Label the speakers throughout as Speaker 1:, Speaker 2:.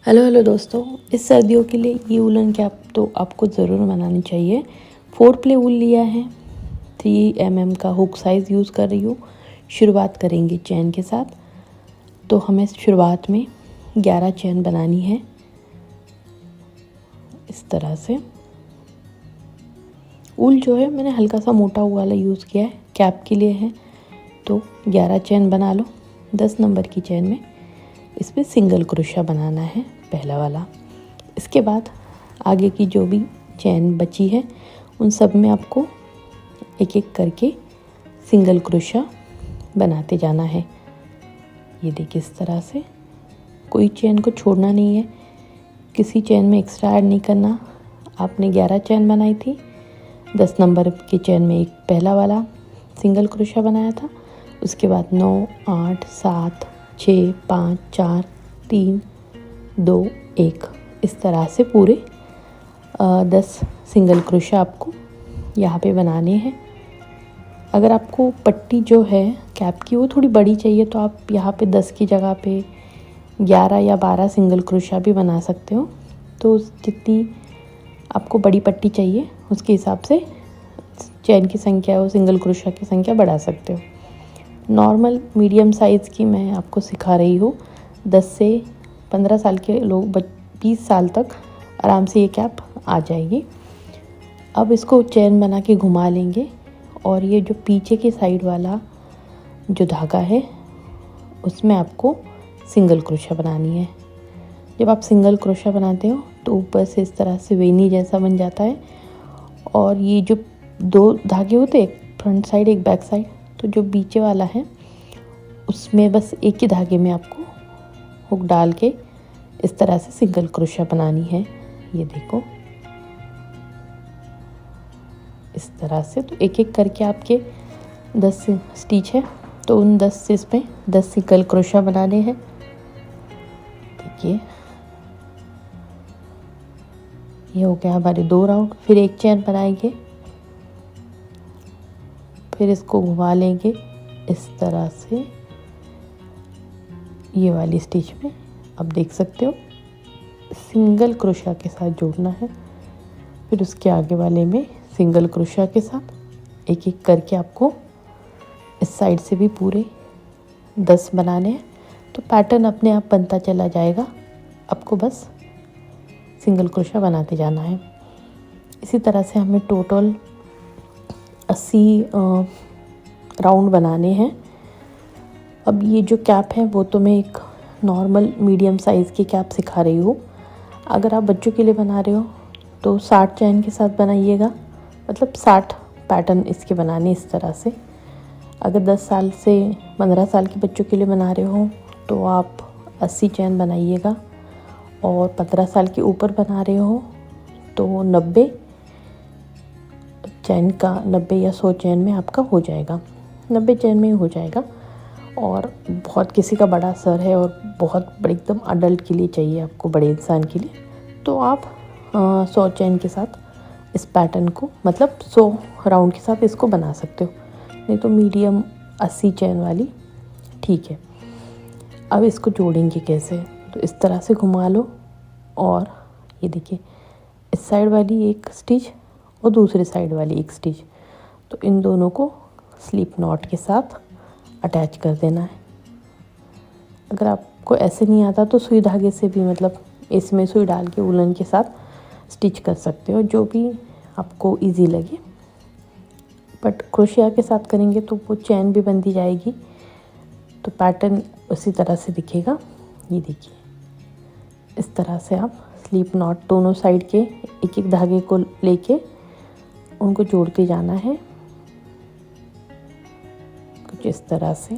Speaker 1: Hello दोस्तों, इस सर्दियों के लिए ये वूलन कैप तो आपको ज़रूर बनानी चाहिए। 4 प्ले वूल लिया है, 3 mm का हुक साइज़ यूज़ कर रही हूँ। शुरुआत करेंगे चैन के साथ। तो हमें शुरुआत में 11 चैन बनानी है इस तरह से। वूल जो है मैंने हल्का सा मोटा वाला यूज़ किया है, कैप के लिए है। तो 11 चैन बना लो। 10 नंबर की चैन में इस पर सिंगल क्रोशा बनाना है, पहला वाला। इसके बाद आगे की जो भी चैन बची है उन सब में आपको एक एक करके सिंगल क्रोशा बनाते जाना है। ये देखिए इस तरह से, कोई चैन को छोड़ना नहीं है, किसी चैन में एक्स्ट्रा ऐड नहीं करना। आपने 11 चैन बनाई थी, 10 नंबर की चैन में एक पहला वाला सिंगल क्रोशा बनाया था। उसके बाद 9, 8, 7, 6, 5, 4, 3, 2, 1 इस तरह से पूरे 10 सिंगल क्रोशा आपको यहाँ पे बनाने हैं। अगर आपको पट्टी जो है कैप की वो थोड़ी बड़ी चाहिए तो आप यहाँ पे 10 की जगह पे 11 या 12 सिंगल क्रोशा भी बना सकते हो। तो जितनी आपको बड़ी पट्टी चाहिए उसके हिसाब से चैन की संख्या और सिंगल क्रोशा की संख्या बढ़ा सकते हो। नॉर्मल मीडियम साइज़ की मैं आपको सिखा रही हूँ। 10 से 15 साल के लोग 20 साल तक आराम से ये कैप आ जाएगी। अब इसको चैन बना के घुमा लेंगे और ये जो पीछे की साइड वाला जो धागा है उसमें आपको सिंगल क्रोशा बनानी है। जब आप सिंगल क्रोशा बनाते हो तो ऊपर से इस तरह से वेनी जैसा बन जाता है और ये जो 2 धागे होते हैं, एक फ्रंट साइड एक बैक साइड, तो जो बीचे वाला है उसमें बस एक ही धागे में आपको हुक डाल के इस तरह से सिंगल क्रोशा बनानी है। ये देखो इस तरह से। तो एक एक करके आपके 10 स्टिच है तो उन 10 से इसमें 10 सिंगल क्रोशा बनाने हैं। देखिए ये हो गया हमारे 2 राउंड। फिर एक चैन बनाएंगे, फिर इसको घुमा लेंगे इस तरह से ये वाली स्टिच में। अब देख सकते हो सिंगल क्रोशा के साथ जोड़ना है, फिर उसके आगे वाले में सिंगल क्रोशा के साथ एक एक करके आपको इस साइड से भी पूरे 10 बनाने हैं। तो पैटर्न अपने आप बनता चला जाएगा, आपको बस सिंगल क्रोशा बनाते जाना है। इसी तरह से हमें टोटल 80 राउंड बनाने हैं। अब ये जो कैप है वो तो मैं एक नॉर्मल मीडियम साइज़ की कैप सिखा रही हूँ। अगर आप बच्चों के लिए बना रहे हो तो 60 चैन के साथ बनाइएगा, मतलब 60 पैटर्न इसके बनाने इस तरह से। अगर 10 साल से 15 साल के बच्चों के लिए बना रहे हो तो आप 80 चैन बनाइएगा, और 15 साल के ऊपर बना रहे हो तो 90 चैन का 90 या 100 चैन में आपका हो जाएगा, 90 चैन में ही हो जाएगा। और बहुत किसी का बड़ा सर है और बहुत बड़े एकदम अडल्ट के लिए चाहिए आपको, बड़े इंसान के लिए, तो आप 100 चैन के साथ इस पैटर्न को, मतलब 100 राउंड के साथ इसको बना सकते हो। नहीं तो मीडियम 80 चैन वाली ठीक है। अब इसको जोड़ेंगे कैसे, तो इस तरह से घुमा लो और ये देखिए इस साइड वाली एक स्टिच और दूसरी साइड वाली एक स्टिच, तो इन दोनों को स्लिप नॉट के साथ अटैच कर देना है। अगर आपको ऐसे नहीं आता तो सुई धागे से भी, मतलब इसमें सुई डाल के वूलन के साथ स्टिच कर सकते हो, जो भी आपको इजी लगे। बट क्रोशिया के साथ करेंगे तो वो चैन भी बनती जाएगी, तो पैटर्न उसी तरह से दिखेगा। ये देखिए इस तरह से आप स्लिप नॉट दोनों साइड के एक एक धागे को लेके उनको जोड़ते जाना है कुछ इस तरह से।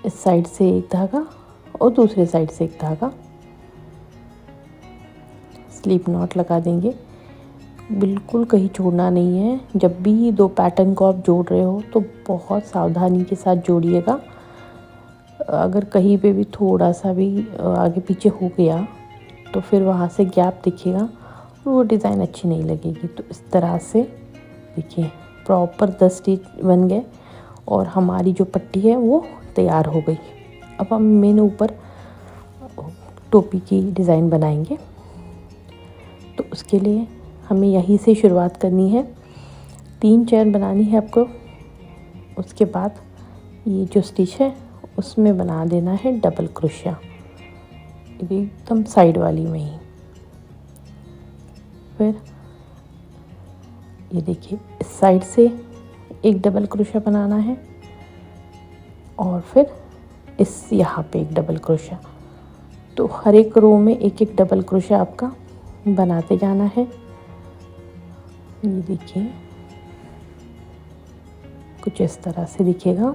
Speaker 1: इस साइड से एक धागा और दूसरे साइड से एक धागा, स्लिप नॉट लगा देंगे। बिल्कुल कहीं छोड़ना नहीं है। जब भी 2 पैटर्न को आप जोड़ रहे हो तो बहुत सावधानी के साथ जोड़िएगा। अगर कहीं पे भी थोड़ा सा भी आगे पीछे हो गया तो फिर वहाँ से गैप दिखेगा और वो डिज़ाइन अच्छी नहीं लगेगी। तो इस तरह से देखिए प्रॉपर 10 स्टिच बन गए और हमारी जो पट्टी है वो तैयार हो गई। अब हम मेन ऊपर टोपी की डिज़ाइन बनाएंगे, तो उसके लिए हमें यहीं से शुरुआत करनी है। 3 चेन बनानी है आपको। उसके बाद ये जो स्टिच है उसमें बना देना है डबल क्रोशिया, एकदम साइड वाली में ही। फिर ये देखिए, इस साइड से एक डबल क्रोशिया बनाना है और फिर इस यहाँ पे एक डबल क्रोशिया। तो हर एक रो में एक एक डबल क्रोशिया आपका बनाते जाना है। ये देखिए, कुछ इस तरह से दिखेगा।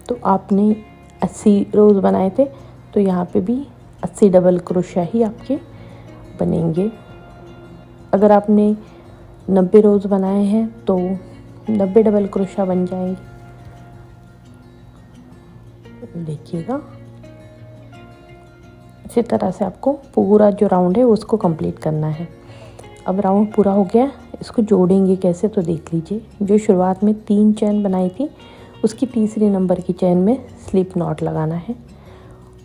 Speaker 1: तो आपने 80 रोज बनाए थे, तो यहाँ पे भी 80 डबल क्रोशिया ही आपके बनेंगे। अगर आपने 90 रोज बनाए हैं तो 90 डबल क्रोशिया बन जाएंगे। देखिएगा, इसी तरह से आपको पूरा जो राउंड है उसको कंप्लीट करना है। अब राउंड पूरा हो गया, इसको जोड़ेंगे कैसे तो देख लीजिए। जो शुरुआत में 3 चेन बनाई थी, उसकी तीसरी नंबर की चेन में स्लिप नॉट लगाना है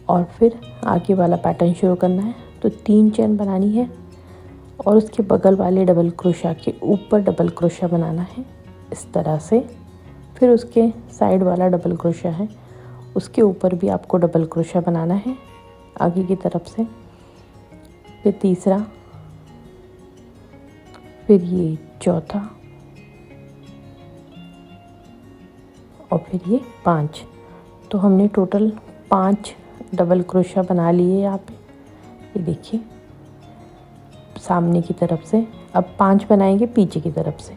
Speaker 1: और फिर आगे वाला पैटर्न शुरू करना है। तो 3 चेन बनानी है और उसके बगल वाले डबल क्रोशिया के ऊपर डबल क्रोशिया बनाना है इस तरह से। फिर उसके साइड वाला डबल क्रोशिया है, उसके ऊपर भी आपको डबल क्रोशिया बनाना है आगे की तरफ से। फिर तीसरा, फिर ये चौथा और फिर ये 5। तो हमने टोटल 5 डबल क्रोशिया बना लिए यहाँ पे। ये देखिए, सामने की तरफ से अब 5 बनाएंगे पीछे की तरफ से।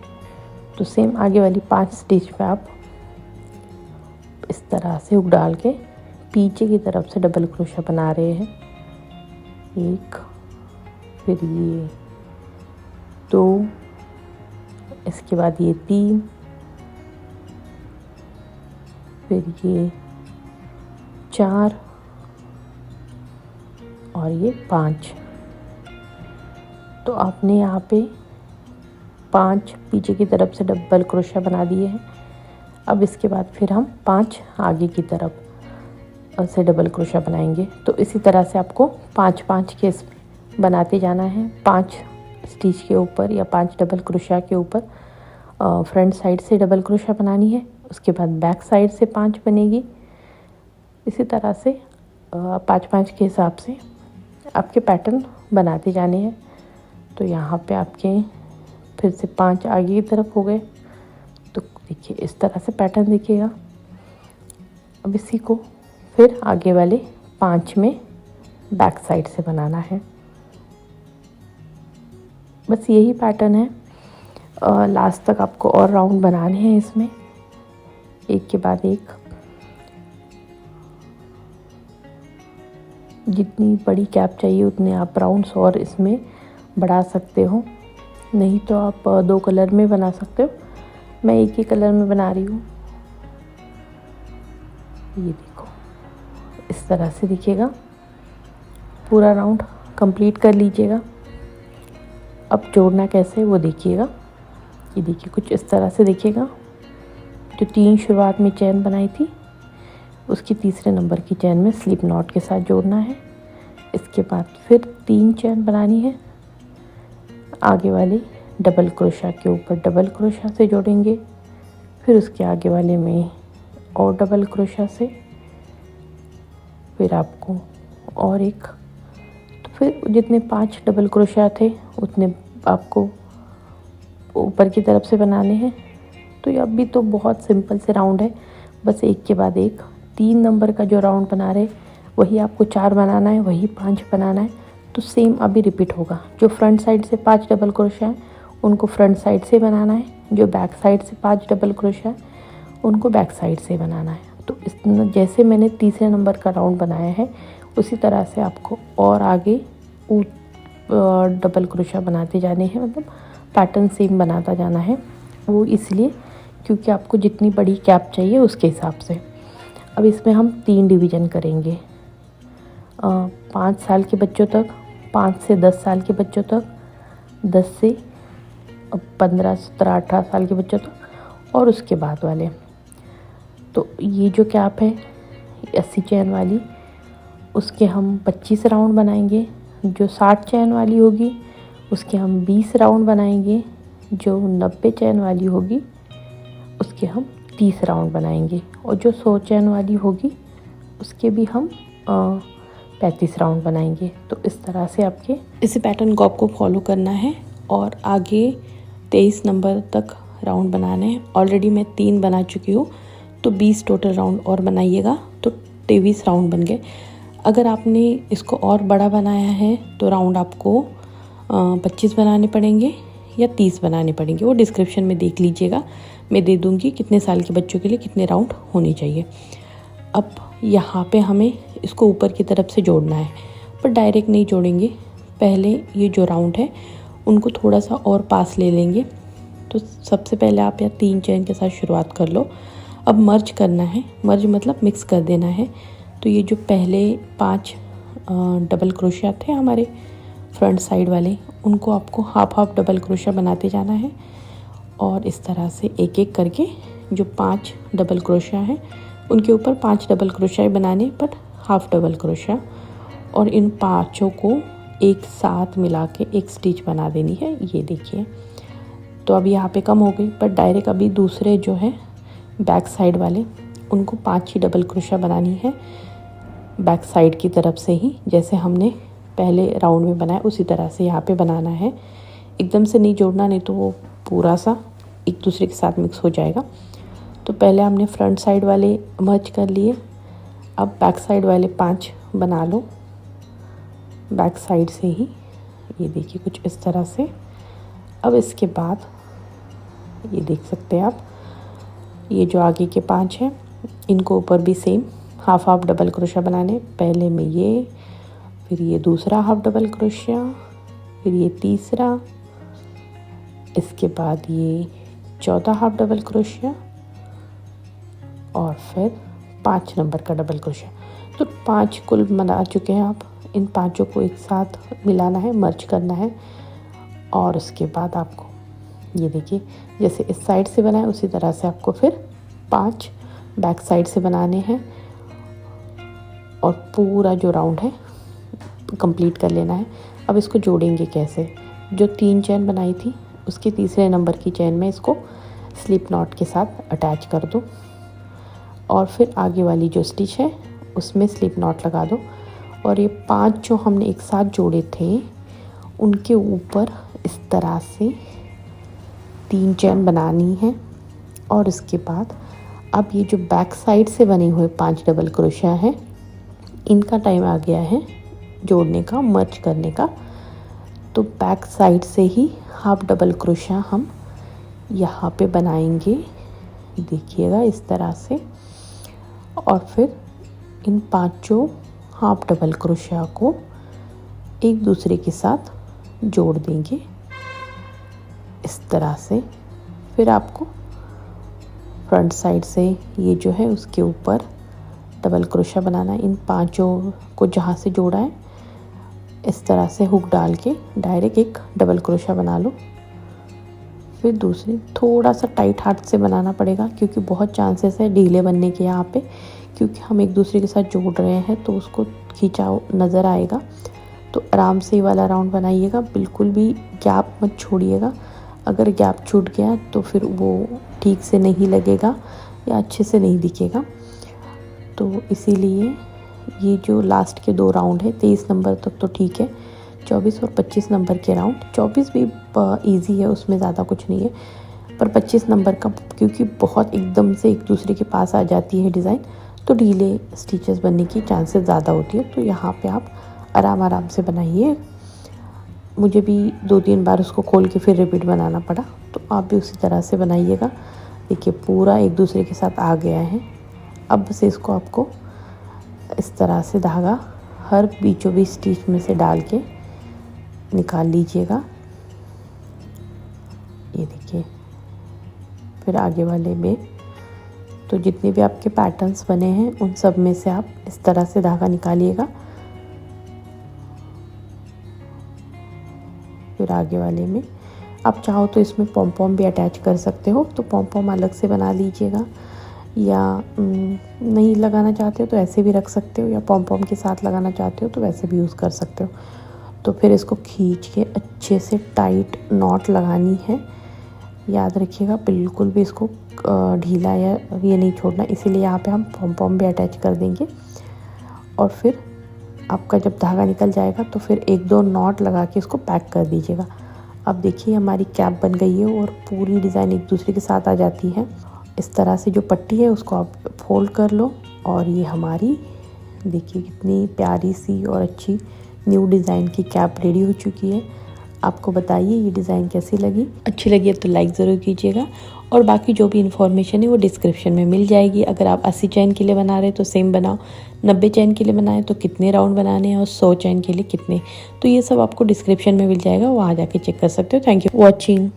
Speaker 1: तो सेम आगे वाली 5 स्टिच पे आप इस तरह से हुक डाल के पीछे की तरफ से डबल क्रोशिया बना रहे हैं। 1, फिर ये 2, इसके बाद ये 3, फिर ये 4 और ये 5। तो आपने यहाँ पे 5 पीछे की तरफ से डबल क्रोशिया बना दिए हैं। अब इसके बाद फिर हम 5 आगे की तरफ से डबल क्रोशिया बनाएंगे। तो इसी तरह से आपको 5-5 के बनाते जाना है। 5 स्टिच के ऊपर या 5 डबल क्रोशिया के ऊपर फ्रंट साइड से डबल क्रोशिया बनानी है। उसके बाद बैक साइड से 5 बनेगी। इसी तरह से 5-5 के हिसाब से आपके पैटर्न बनाते जाने हैं। तो यहाँ पे आपके फिर से 5 आगे की तरफ हो गए। तो देखिए, इस तरह से पैटर्न दिखेगा। अब इसी को फिर आगे वाले 5 में बैक साइड से बनाना है। बस यही पैटर्न है। लास्ट तक आपको और राउंड बनाने हैं इसमें, एक के बाद एक। जितनी बड़ी कैप चाहिए उतने आप राउंड्स और इसमें बढ़ा सकते हो, नहीं तो आप 2 कलर में बना सकते हो। मैं एक ही कलर में बना रही हूँ। ये देखो, इस तरह से दिखेगा। पूरा राउंड कंप्लीट कर लीजिएगा। अब जोड़ना कैसे वो देखिएगा। ये देखिए, कुछ इस तरह से दिखेगा। जो 3 शुरुआत में चेन बनाई थी, उसकी तीसरे नंबर की चेन में स्लिप नॉट के साथ जोड़ना है। इसके बाद फिर 3 चेन बनानी है। आगे वाले डबल क्रोशिया के ऊपर डबल क्रोशिया से जोड़ेंगे। फिर उसके आगे वाले में और डबल क्रोशिया से, फिर आपको और एक। तो फिर जितने 5 डबल क्रोशिया थे उतने आपको ऊपर की तरफ से बनाने हैं। तो ये अभी तो बहुत सिंपल से राउंड है, बस एक के बाद एक। 3 नंबर का जो राउंड बना रहे वही आपको 4 बनाना है, वही 5 बनाना है। तो सेम अभी रिपीट होगा। जो फ्रंट साइड से 5 डबल क्रोशिया है उनको फ्रंट साइड से बनाना है, जो बैक साइड से 5 डबल क्रोशिया है उनको बैक साइड से बनाना है। तो इस जैसे मैंने तीसरे नंबर का राउंड बनाया है उसी तरह से आपको और आगे डबल क्रोशिया बनाते जाने हैं, मतलब पैटर्न सेम बनाता जाना है। वो इसलिए क्योंकि आपको जितनी बड़ी कैप चाहिए उसके हिसाब से। अब इसमें हम 3 डिवीज़न करेंगे। 5 साल के बच्चों तक, 5 से 10 साल के बच्चों तक, 10 से 15, 17, 18 साल के बच्चों तक और उसके बाद वाले। तो ये जो कैप है 80 चैन वाली, उसके हम 25 राउंड बनाएंगे। जो 60 चैन वाली होगी उसके हम 20 राउंड बनाएंगे। जो 90 चैन वाली होगी उसके हम 30 राउंड बनाएंगे। और जो 100 चैन वाली होगी उसके भी हम 35 राउंड बनाएंगे। तो इस तरह से आपके इसी पैटर्न को आपको फॉलो करना है और आगे 23 नंबर तक राउंड बनाने हैं। ऑलरेडी मैं 3 बना चुकी हूँ, तो 20 टोटल राउंड और बनाइएगा तो 23 राउंड बन गए। अगर आपने इसको और बड़ा बनाया है तो राउंड आपको 25 बनाने पड़ेंगे या 30 बनाने पड़ेंगे, वो डिस्क्रिप्शन में देख लीजिएगा, मैं दे दूँगी कितने साल के बच्चों के लिए कितने राउंड होने चाहिए। अब यहाँ पे हमें इसको ऊपर की तरफ से जोड़ना है, पर डायरेक्ट नहीं जोड़ेंगे। पहले ये जो राउंड है उनको थोड़ा सा और पास ले लेंगे। तो सबसे पहले आप यहाँ 3 चैन के साथ शुरुआत कर लो। अब मर्ज करना है, मर्ज मतलब मिक्स कर देना है। तो ये जो पहले 5 डबल क्रोशिया थे हमारे फ्रंट साइड वाले, उनको आपको हाफ हाफ डबल क्रोशिया बनाते जाना है। और इस तरह से एक एक करके जो 5 डबल क्रोशिया हैं उनके ऊपर 5 डबल क्रोशिया बनाने, बट हाफ डबल क्रोशिया। और इन 5 को एक साथ मिला के एक स्टिच बना देनी है। ये देखिए, तो अब यहाँ पे कम हो गई, पर डायरेक्ट अभी दूसरे जो है बैक साइड वाले उनको 5 ही डबल क्रोशिया बनानी है बैक साइड की तरफ से ही, जैसे हमने पहले राउंड में बनाया उसी तरह से यहाँ पे बनाना है। एकदम से नहीं जोड़ना, नहीं तो वो पूरा सा एक दूसरे के साथ मिक्स हो जाएगा। तो पहले हमने फ्रंट साइड वाले मर्ज कर लिए, अब बैक साइड वाले 5 बना लो बैक साइड से ही। ये देखिए कुछ इस तरह से। अब इसके बाद ये देख सकते हैं आप, ये जो आगे के 5 हैं इनको ऊपर भी same half half double crochet बनाने। पहले में ये, फिर ये दूसरा हाफ डबल क्रोशिया, फिर ये तीसरा, इसके बाद ये चौथा हाफ डबल क्रोशिया और फिर 5 नंबर का डबल क्रोशिया। तो 5 कुल बना चुके हैं आप। इन 5 को एक साथ मिलाना है, मर्ज करना है। और उसके बाद आपको ये देखिए जैसे इस साइड से बनाए उसी तरह से आपको फिर 5 बैक साइड से बनाने हैं और पूरा जो राउंड है कंप्लीट कर लेना है। अब इसको जोड़ेंगे कैसे? जो 3 चैन बनाई थी उसके तीसरे नंबर की चैन में इसको स्लिप नॉट के साथ अटैच कर दो और फिर आगे वाली जो स्टिच है उसमें स्लिप नॉट लगा दो। और ये 5 जो हमने एक साथ जोड़े थे उनके ऊपर इस तरह से 3 चैन बनानी है। और इसके बाद अब ये जो बैक साइड से बने हुए 5 डबल क्रोशिया हैं इनका टाइम आ गया है जोड़ने का, मर्ज करने का। तो बैक साइड से ही हाफ डबल क्रोशिया हम यहाँ पे बनाएंगे, देखिएगा इस तरह से। और फिर इन 5 हाफ डबल क्रोशिया को एक दूसरे के साथ जोड़ देंगे इस तरह से। फिर आपको फ्रंट साइड से ये जो है उसके ऊपर डबल क्रोशिया बनाना है। इन 5 को जहाँ से जोड़ा है इस तरह से हुक डाल के डायरेक्ट एक डबल क्रोशिया बना लो। फिर दूसरी थोड़ा सा टाइट हाथ से बनाना पड़ेगा क्योंकि बहुत चांसेस है ढीले बनने के यहाँ पे, क्योंकि हम एक दूसरे के साथ जोड़ रहे हैं तो उसको खिंचाव नज़र आएगा। तो आराम से ये वाला राउंड बनाइएगा, बिल्कुल भी गैप मत छोड़िएगा। अगर गैप छूट गया तो फिर वो ठीक से नहीं लगेगा या अच्छे से नहीं दिखेगा। तो इसीलिए ये जो लास्ट के 2 राउंड है 23 नंबर तक तो ठीक है, 24 और 25 नंबर के राउंड, 24 भी इजी है, उसमें ज़्यादा कुछ नहीं है, पर 25 नंबर का क्योंकि बहुत एकदम से एक दूसरे के पास आ जाती है डिज़ाइन तो ढीले स्टिचेस बनने की चांसेस ज़्यादा होती है। तो यहाँ पे आप आराम आराम से बनाइए। मुझे भी 2-3 बार उसको खोल के फिर रिपीट बनाना पड़ा, तो आप भी उसी तरह से बनाइएगा। देखिए पूरा एक दूसरे के साथ आ गया है। अब बस इसको आपको इस तरह से धागा हर बीचों बीच स्टिच में से डाल के निकाल लीजिएगा। ये देखिए, फिर आगे वाले में तो जितने भी आपके पैटर्न्स बने हैं उन सब में से आप इस तरह से धागा निकालिएगा। फिर आगे वाले में आप चाहो तो इसमें पॉम पॉम भी अटैच कर सकते हो, तो पॉम पॉम अलग से बना लीजिएगा या नहीं लगाना चाहते हो तो ऐसे भी रख सकते हो, या पॉम पॉम के साथ लगाना चाहते हो तो वैसे भी यूज़ कर सकते हो। तो फिर इसको खींच के अच्छे से टाइट नॉट लगानी है। याद रखिएगा बिल्कुल भी इसको ढीला या ये नहीं छोड़ना, इसीलिए यहाँ पे हम पॉम पॉम भी अटैच कर देंगे। और फिर आपका जब धागा निकल जाएगा तो फिर 1-2 नॉट लगा के इसको पैक कर दीजिएगा। अब देखिए हमारी कैप बन गई है और पूरी डिज़ाइन एक दूसरे के साथ आ जाती है। इस तरह से जो पट्टी है उसको आप फोल्ड कर लो और ये हमारी देखिए कितनी प्यारी सी और अच्छी न्यू डिज़ाइन की कैप रेडी हो चुकी है। आपको बताइए ये डिज़ाइन कैसी लगी। अच्छी लगी है तो लाइक ज़रूर कीजिएगा, और बाकी जो भी इन्फॉर्मेशन है वो डिस्क्रिप्शन में मिल जाएगी। अगर आप 80 चैन के लिए बना रहे हैं तो सेम बनाओ, 90 चैन के लिए बनाए तो कितने राउंड बनाने हैं, और 100 चैन के लिए कितने, तो ये सब आपको डिस्क्रिप्शन में मिल जाएगा, वहाँ जाके चेक कर सकते हो। Thank you for watching.